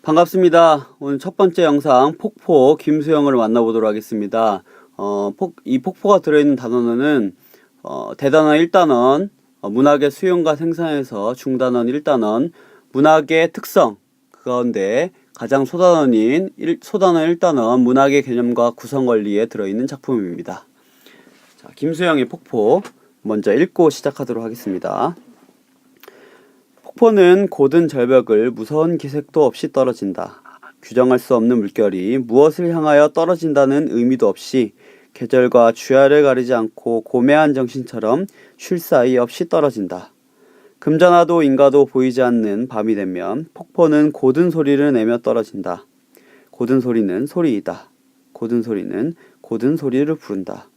반갑습니다. 오늘 첫 번째 영상 폭포 김수영을 만나보도록 하겠습니다. 이 폭포가 들어있는 단원어는 대단원 1단원, 문학의 수용과 생산에서 중단원 1단원, 문학의 특성, 그 가운데 가장 소단원인 소단원 1단원 문학의 개념과 구성 원리에 들어있는 작품입니다. 자, 김수영의 폭포 먼저 읽고 시작하도록 하겠습니다. 폭포는 고든 절벽을 무서운 기색도 없이 떨어진다. 규정할 수 없는 물결이 무엇을 향하여 떨어진다는 의미도 없이 계절과 주야를 가리지 않고 고매한 정신처럼 쉴 사이 없이 떨어진다. 금전화도 인가도 보이지 않는 밤이 되면 폭포는 고든 소리를 내며 떨어진다. 고든 소리는 소리이다. 고든 소리는 고든 소리를 부른다.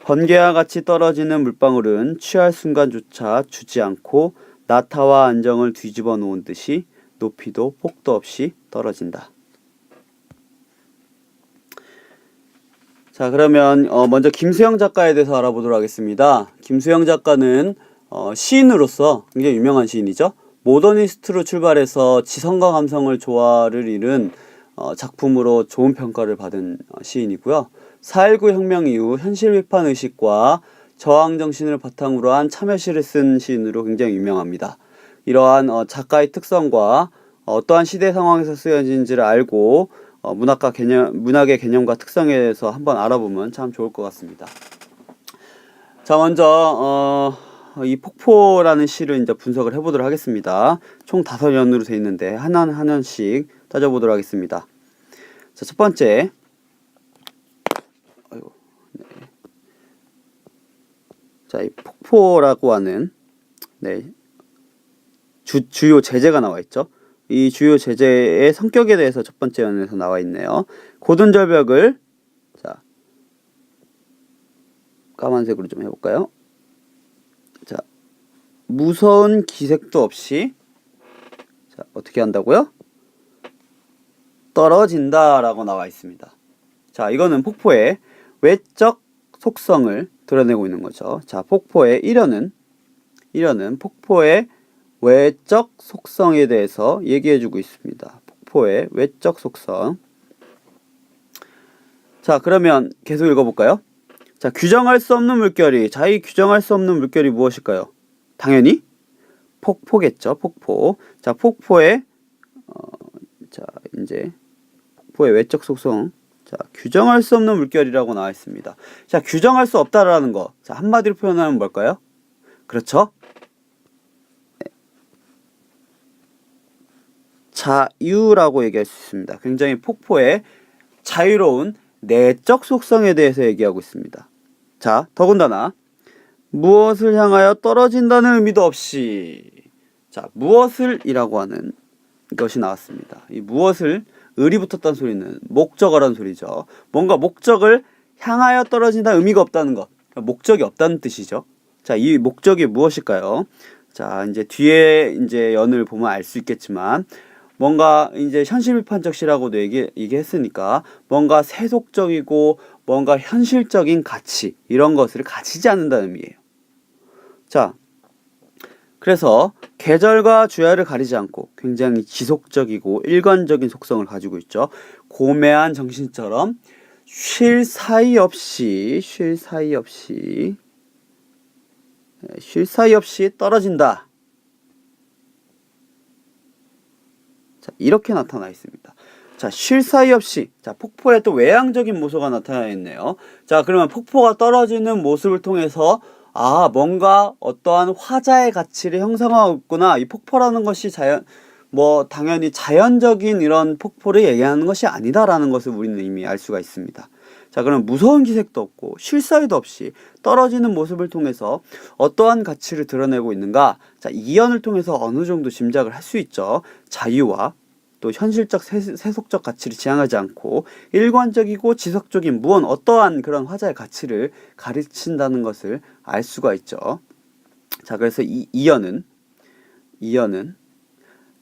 번개와 같이 떨어지는 물방울은 취할 순간조차 주지 않고 나타와 안정을 뒤집어 놓은 듯이 높이도 폭도 없이 떨어진다. 자, 그러면 먼저 김수영 작가에 대해서 알아보도록 하겠습니다. 김수영 작가는 시인으로서 굉장히 유명한 시인이죠. 모더니스트로 출발해서 지성과 감성을 조화를 이룬 작품으로 좋은 평가를 받은 시인이고요. 4.19 혁명 이후 현실 비판 의식과 저항 정신을 바탕으로 한 참여시를 쓴 시인으로 굉장히 유명합니다. 이러한 작가의 특성과 어떠한 시대 상황에서 쓰여진지를 알고 문학의 개념과 특성에 대해서 한번 알아보면 참 좋을 것 같습니다. 자, 먼저 이 폭포라는 시를 이제 분석을 해보도록 하겠습니다. 총 5연으로 되어 있는데 하나씩 따져보도록 하겠습니다. 자, 첫 번째. 자, 이 폭포라고 하는 주요 제재가 나와 있죠. 이 주요 제재의 성격에 대해서 첫 번째 연에서 나와 있네요. 고든 절벽을 자 까만색으로 좀 해볼까요? 자, 무서운 기색도 없이 자 어떻게 한다고요? 떨어진다라고 나와 있습니다. 자, 이거는 폭포의 외적 속성을 드러내고 있는 거죠. 자, 폭포의 1연은 폭포의 외적 속성에 대해서 얘기해주고 있습니다. 폭포의 외적 속성. 자, 그러면 계속 읽어볼까요? 자, 규정할 수 없는 물결이. 자, 이 규정할 수 없는 물결이 무엇일까요? 당연히 폭포겠죠. 폭포. 자, 폭포의 이제 폭포의 외적 속성. 자, 규정할 수 없는 물결이라고 나와 있습니다. 자, 규정할 수 없다라는 거. 자, 한마디로 표현하면 뭘까요? 그렇죠? 자유라고 얘기할 수 있습니다. 굉장히 폭포의 자유로운 내적 속성에 대해서 얘기하고 있습니다. 자, 더군다나 무엇을 향하여 떨어진다는 의미도 없이 자, 무엇을 이라고 하는 것이 나왔습니다. 이 무엇을 을이 붙었다는 소리는 목적어라는 소리죠. 뭔가 목적을 향하여 떨어진다 의미가 없다는 것. 그러니까 목적이 없다는 뜻이죠. 자, 이 목적이 무엇일까요? 자, 이제 뒤에 이제 연을 보면 알 수 있겠지만 뭔가 이제 현실 비판적 시라고도 얘기했으니까 뭔가 세속적이고 뭔가 현실적인 가치 이런 것을 가지지 않는다는 의미예요. 자, 그래서 계절과 주야를 가리지 않고 굉장히 지속적이고 일관적인 속성을 가지고 있죠. 고매한 정신처럼 쉴 사이 없이 떨어진다. 자, 이렇게 나타나 있습니다. 자, 쉴 사이 없이. 자, 폭포에 또 외향적인 모습가 나타나 있네요. 자, 그러면 폭포가 떨어지는 모습을 통해서 뭔가 어떠한 화자의 가치를 형성하고 있구나. 이 폭포라는 것이 당연히 자연적인 이런 폭포를 얘기하는 것이 아니다라는 것을 우리는 이미 알 수가 있습니다. 자, 그럼 무서운 기색도 없고 쉴 사이도 없이 떨어지는 모습을 통해서 어떠한 가치를 드러내고 있는가? 자, 이연을 통해서 어느 정도 짐작을 할 수 있죠. 자유와 또 현실적 세속적 가치를 지향하지 않고 일관적이고 지속적인 어떠한 그런 화자의 가치를 가르친다는 것을 알 수가 있죠. 자, 그래서 이연은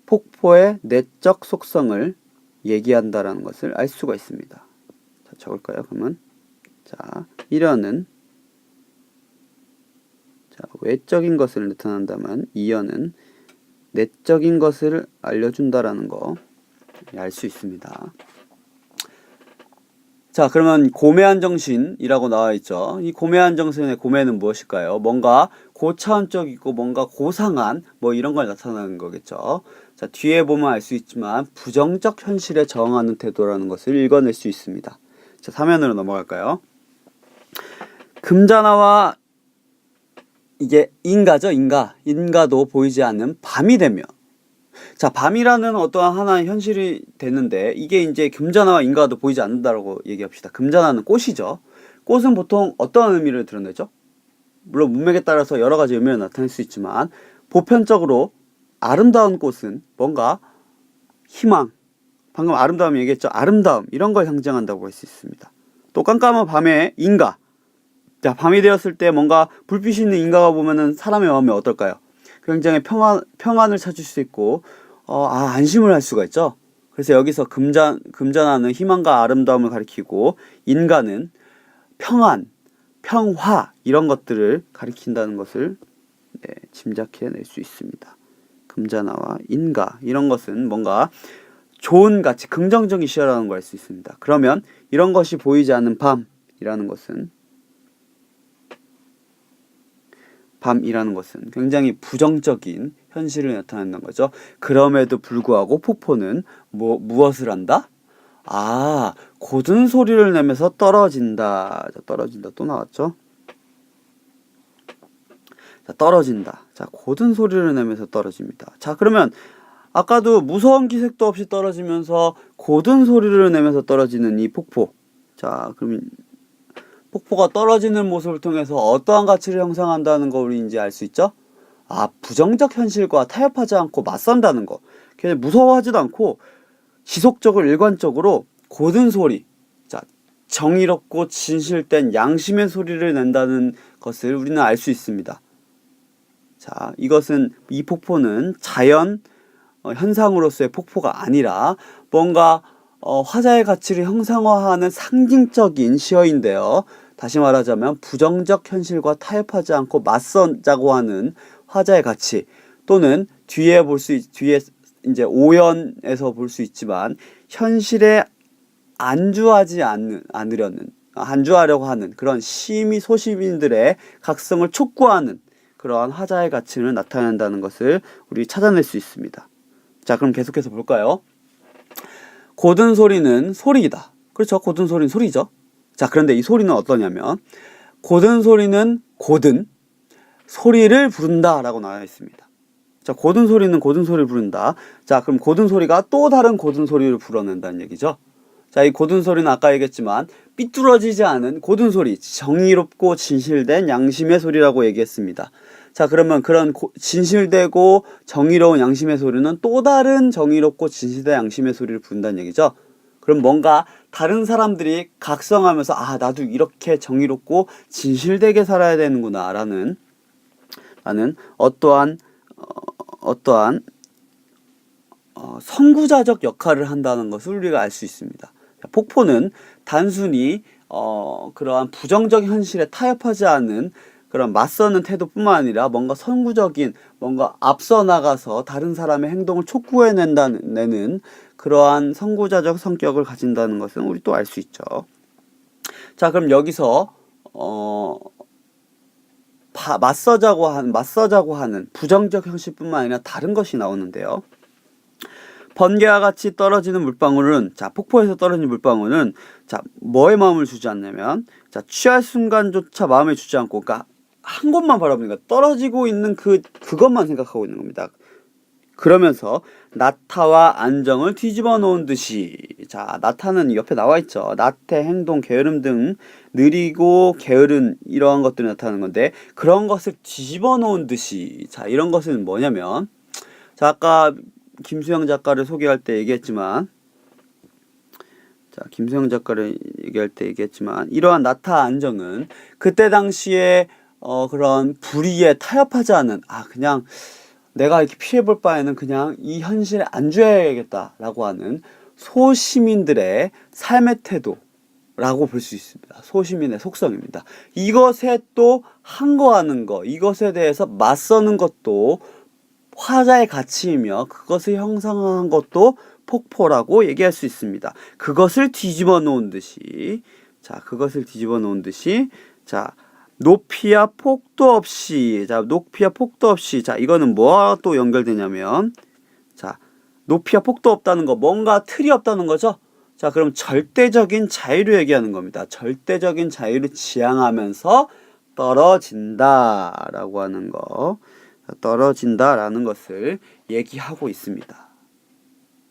폭포의 내적 속성을 얘기한다라는 것을 알 수가 있습니다. 자, 적을까요? 그러면 자, 1연은 외적인 것을 나타낸다면 2연은 내적인 것을 알려준다라는 거. 알 수 있습니다. 자, 그러면 고매한 정신이라고 나와 있죠. 이 고매한 정신의 고매는 무엇일까요? 뭔가 고차원적이고 뭔가 고상한 뭐 이런 걸 나타내는 거겠죠. 자, 뒤에 보면 알 수 있지만 부정적 현실에 저항하는 태도라는 것을 읽어낼 수 있습니다. 자, 3면으로 넘어갈까요? 금자나와 이게 인가죠, 인가도 보이지 않는 밤이 되면, 자, 밤이라는 어떠한 하나의 현실이 되는데 이게 이제 금자나와 인가도 보이지 않는다라고 얘기합시다. 금자나는 꽃이죠. 꽃은 보통 어떠한 의미를 드러내죠? 물론 문맥에 따라서 여러 가지 의미를 나타낼 수 있지만 보편적으로 아름다운 꽃은 뭔가 희망, 방금 아름다움 얘기했죠. 아름다움 이런 걸 상징한다고 할 수 있습니다. 또 깜깜한 밤에 인가, 자, 밤이 되었을 때 뭔가 불빛이 있는 인가가 보면은 사람의 마음이 어떨까요? 굉장히 평안을 찾을 수 있고 안심을 할 수가 있죠. 그래서 여기서 금자나는 희망과 아름다움을 가리키고 인가는 평안, 평화 이런 것들을 가리킨다는 것을 짐작해낼 수 있습니다. 금자나와 인가 이런 것은 뭔가 좋은 가치, 긍정적인 시야라는 걸 알 수 있습니다. 그러면 이런 것이 보이지 않는 밤이라는 것은 굉장히 부정적인 현실을 나타낸다는 거죠. 그럼에도 불구하고 폭포는 무엇을 한다? 고든 소리를 내면서 떨어진다. 자, 떨어진다 또 나왔죠. 자, 떨어진다. 자, 고든 소리를 내면서 떨어집니다. 자, 그러면 아까도 무서운 기색도 없이 떨어지면서 고든 소리를 내면서 떨어지는 이 폭포. 자, 그럼 폭포가 떨어지는 모습을 통해서 어떠한 가치를 형성한다는 거 우리 이제 알 수 있죠? 부정적 현실과 타협하지 않고 맞선다는 거. 그냥 무서워하지도 않고 지속적으로 일관적으로 고든 소리, 자, 정의롭고 진실된 양심의 소리를 낸다는 것을 우리는 알 수 있습니다. 자, 이 폭포는 자연 현상으로서의 폭포가 아니라 뭔가 화자의 가치를 형상화하는 상징적인 시어인데요. 다시 말하자면 부정적 현실과 타협하지 않고 맞서자고 하는 화자의 가치, 또는 뒤에 이제 5연에서 볼 수 있지만 현실에 안주하려고 하는 그런 소시민들의 각성을 촉구하는 그러한 화자의 가치를 나타낸다는 것을 우리 찾아낼 수 있습니다. 자, 그럼 계속해서 볼까요? 고든 소리는 소리이다. 그렇죠. 고든 소리는 소리죠. 자, 그런데 이 소리는 어떠냐면 고든 소리는 고든 소리를 부른다 라고 나와 있습니다. 자, 고든 소리는 고든 소리를 부른다. 자, 그럼 고든 소리가 또 다른 고든 소리를 불어낸다는 얘기죠. 자, 이 고든 소리는 아까 얘기했지만 삐뚤어지지 않은 고든 소리, 정의롭고 진실된 양심의 소리라고 얘기했습니다. 자, 그러면 그런 진실되고 정의로운 양심의 소리는 또 다른 정의롭고 진실된 양심의 소리를 부른다는 얘기죠. 그럼 뭔가 다른 사람들이 각성하면서 나도 이렇게 정의롭고 진실되게 살아야 되는구나 라는 어떠한 선구자적 역할을 한다는 것을 우리가 알 수 있습니다. 폭포는 단순히 그러한 부정적 현실에 타협하지 않은 그런 맞서는 태도뿐만 아니라 뭔가 선구적인, 뭔가 앞서 나가서 다른 사람의 행동을 촉구해내는 그러한 선구자적 성격을 가진다는 것은 우리 또 알 수 있죠. 자, 그럼 여기서 맞서자고 하는 부정적 현실뿐만 아니라 다른 것이 나오는데요. 번개와 같이 떨어지는 물방울은, 자, 폭포에서 떨어지는 물방울은, 자, 뭐에 마음을 주지 않냐면, 자, 취할 순간조차 마음을 주지 않고, 그러니까 한 곳만 바라보니까 떨어지고 있는 그것만 생각하고 있는 겁니다. 그러면서 나타와 안정을 뒤집어 놓은 듯이, 자, 나타는 옆에 나와 있죠. 나태, 행동, 게으름 등 느리고 게으른 이러한 것들이 나타나는 건데, 그런 것을 뒤집어 놓은 듯이, 자, 이런 것은 뭐냐면, 자, 아까 김수영 작가를 소개할 때 얘기했지만, 이러한 나타 안정은 그때 당시에 그런 불의에 타협하지 않은, 그냥 내가 이렇게 피해볼 바에는 그냥 이 현실에 안주해야겠다라고 하는 소시민들의 삶의 태도라고 볼 수 있습니다. 소시민의 속성입니다. 이것에 또 항거하는 것, 이것에 대해서 맞서는 것도 화자의 가치이며 그것을 형성한 것도 폭포라고 얘기할 수 있습니다. 그것을 뒤집어 놓은 듯이, 자, 그것을 뒤집어 놓은 듯이, 자, 높이와 폭도 없이, 자, 높이와 폭도 없이, 자, 이거는 뭐와 또 연결되냐면, 자, 높이와 폭도 없다는 거, 뭔가 틀이 없다는 거죠. 자, 그럼 절대적인 자유를 얘기하는 겁니다. 절대적인 자유를 지향하면서 떨어진다라고 하는 거, 떨어진다라는 것을 얘기하고 있습니다.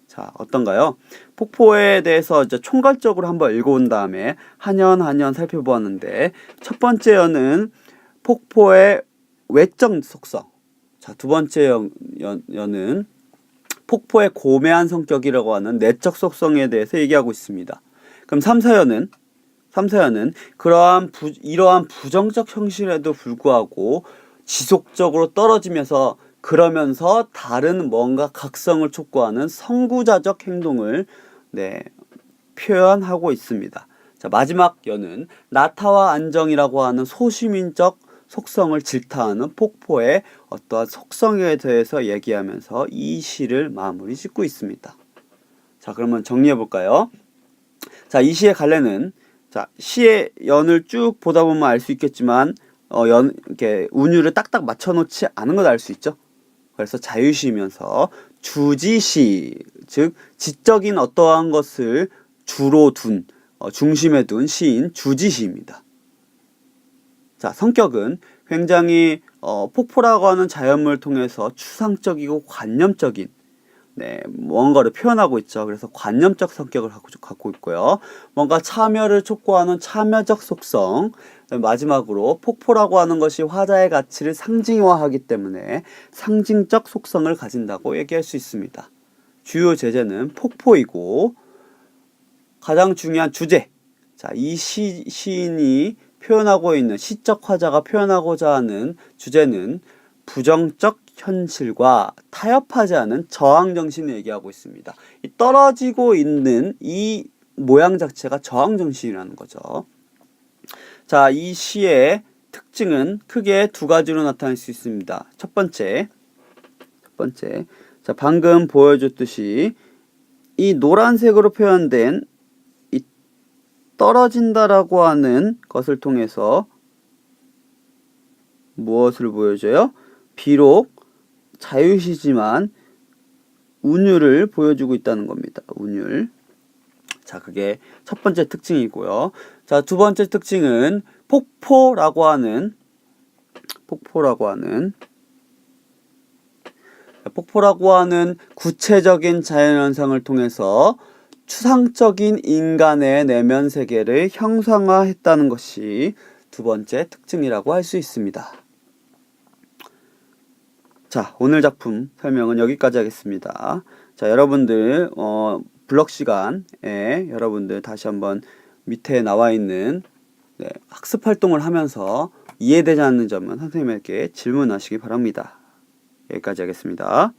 자, 어떤가요? 폭포에 대해서 이제 총괄적으로 한번 읽어온 다음에 한연 살펴보았는데, 첫 번째 연은 폭포의 외적 속성, 자, 두 번째 연은 폭포의 고매한 성격이라고 하는 내적 속성에 대해서 얘기하고 있습니다. 그럼 3, 4연은 이러한 부정적 형실에도 불구하고 지속적으로 떨어지면서 그러면서 다른 뭔가 각성을 촉구하는 선구자적 행동을 표현하고 있습니다. 자, 마지막 연은 나타와 안정이라고 하는 소시민적 속성을 질타하는 폭포의 어떠한 속성에 대해서 얘기하면서 이 시를 마무리 짓고 있습니다. 자, 그러면 정리해 볼까요? 자, 이 시의 갈래는, 자, 시의 연을 쭉 보다 보면 알 수 있겠지만 이렇게 운율을 딱딱 맞춰 놓지 않은 걸 알 수 있죠. 그래서 자유시면서 주지시, 즉 지적인 어떠한 것을 주로 둔, 중심에 둔 시인 주지시입니다. 자, 성격은 굉장히 폭포라고 하는 자연물을 통해서 추상적이고 관념적인 뭔가를 표현하고 있죠. 그래서 관념적 성격을 갖고 있고요. 뭔가 참여를 촉구하는 참여적 속성, 마지막으로 폭포라고 하는 것이 화자의 가치를 상징화하기 때문에 상징적 속성을 가진다고 얘기할 수 있습니다. 주요 제재는 폭포이고 가장 중요한 주제, 자, 이 시인이 표현하고 있는 시적 화자가 표현하고자 하는 주제는 부정적 현실과 타협하지 않은 저항 정신을 얘기하고 있습니다. 이 떨어지고 있는 이 모양 자체가 저항 정신이라는 거죠. 자, 이 시의 특징은 크게 두 가지로 나타날 수 있습니다. 첫 번째, 자, 방금 보여줬듯이 이 노란색으로 표현된 이 떨어진다라고 하는 것을 통해서 무엇을 보여줘요? 비록 자유시지만 운율을 보여주고 있다는 겁니다. 운율. 자, 그게 첫 번째 특징이고요. 자, 두 번째 특징은 폭포라고 하는 구체적인 자연현상을 통해서 추상적인 인간의 내면 세계를 형상화했다는 것이 두 번째 특징이라고 할 수 있습니다. 자, 오늘 작품 설명은 여기까지 하겠습니다. 자, 여러분들 블럭 시간에 여러분들 다시 한번 밑에 나와 있는 학습 활동을 하면서 이해되지 않는 점은 선생님에게 질문하시기 바랍니다. 여기까지 하겠습니다.